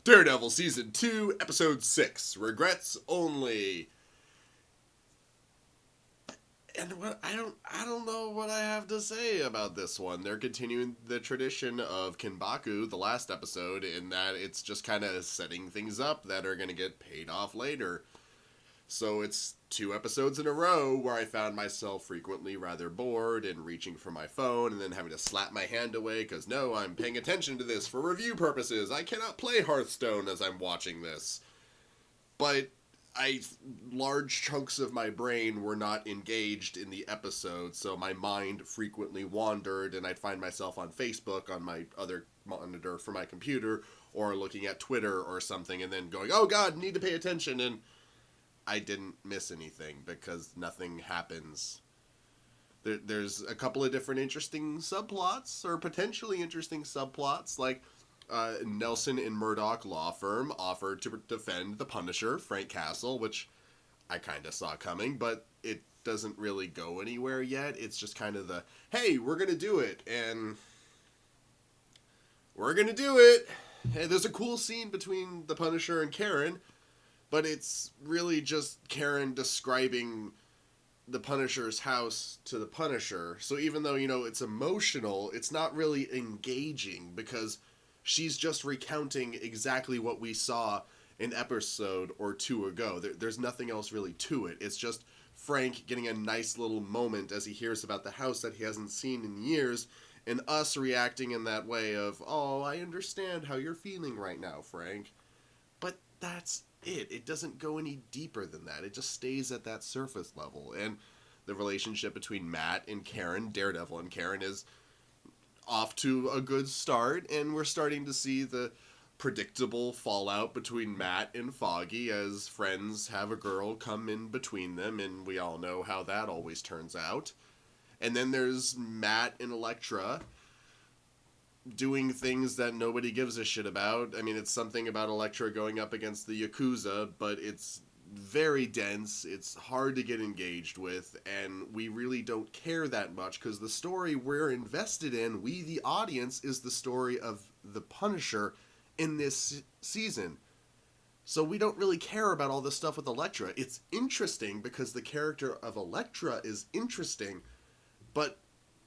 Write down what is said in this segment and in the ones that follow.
Daredevil Season 2, Episode 6, Regrets Only. And I don't know what I have to say about this one. They're continuing the tradition of Kinbaku, the last episode, in that it's just kind of setting things up that are going to get paid off later. So it's 2 episodes in a row where I found myself frequently rather bored and reaching for my phone and then having to slap my hand away because no, I'm paying attention to this for review purposes. I cannot play Hearthstone as I'm watching this. But large chunks of my brain were not engaged in the episode, so my mind frequently wandered and I'd find myself on Facebook on my other monitor for my computer or looking at Twitter or something and then going, oh god, need to pay attention, and I didn't miss anything because nothing happens. There's a couple of different interesting subplots, or potentially interesting subplots, like Nelson and Murdoch law firm offered to defend the Punisher, Frank Castle, which I kind of saw coming, but it doesn't really go anywhere yet. It's just kind of the, hey, we're going to do it, and we're going to do it. Hey, there's a cool scene between the Punisher and Karen, but it's really just Karen describing the Punisher's house to the Punisher. So even though, it's emotional, it's not really engaging because she's just recounting exactly what we saw an episode or 2 ago. There's nothing else really to it. It's just Frank getting a nice little moment as he hears about the house that he hasn't seen in years, and us reacting in that way of, oh, I understand how you're feeling right now, Frank. But that's it. It doesn't go any deeper than that. It just stays at that surface level. And the relationship between Matt and Karen, Daredevil and Karen, is off to a good start, and we're starting to see the predictable fallout between Matt and Foggy as friends have a girl come in between them, and we all know how that always turns out. And then there's Matt and Elektra doing things that nobody gives a shit about. I mean, it's something about Elektra going up against the Yakuza, but it's very dense, it's hard to get engaged with, and we really don't care that much because the story we're invested in, we the audience, is the story of the Punisher in this season. So we don't really care about all this stuff with Elektra. It's interesting because the character of Elektra is interesting, but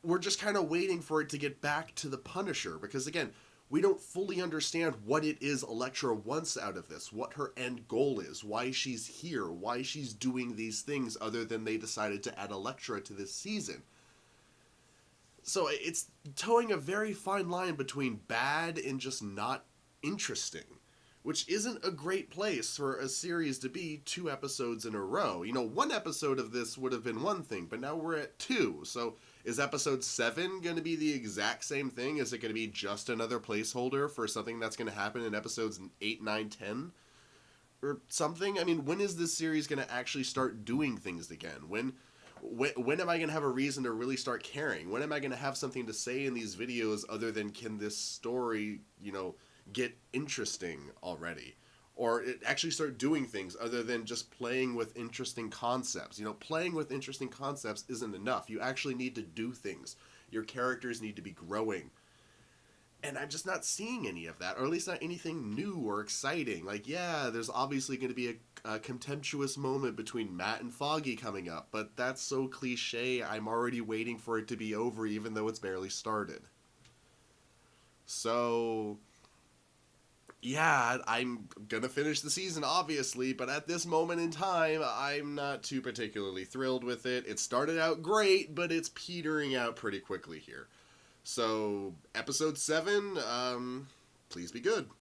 we're just kind of waiting for it to get back to the Punisher because, again, we don't fully understand what it is Elektra wants out of this, what her end goal is, why she's here, why she's doing these things other than they decided to add Elektra to this season. So it's towing a very fine line between bad and just not interesting, which isn't a great place for a series to be 2 episodes in a row. 1 episode of this would have been one thing, but now we're at 2, so is episode 7 going to be the exact same thing? Is it going to be just another placeholder for something that's going to happen in episodes 8, 9, 10? Or something? I mean, when is this series going to actually start doing things again? When am I going to have a reason to really start caring? When am I going to have something to say in these videos other than, can this story, get interesting already? Or it actually start doing things other than just playing with interesting concepts. Playing with interesting concepts isn't enough. You actually need to do things. Your characters need to be growing. And I'm just not seeing any of that, or at least not anything new or exciting. Like, yeah, there's obviously going to be a contemptuous moment between Matt and Foggy coming up, but that's so cliche, I'm already waiting for it to be over even though it's barely started. So yeah, I'm gonna finish the season, obviously, but at this moment in time, I'm not too particularly thrilled with it. It started out great, but it's petering out pretty quickly here. So, episode 7, please be good.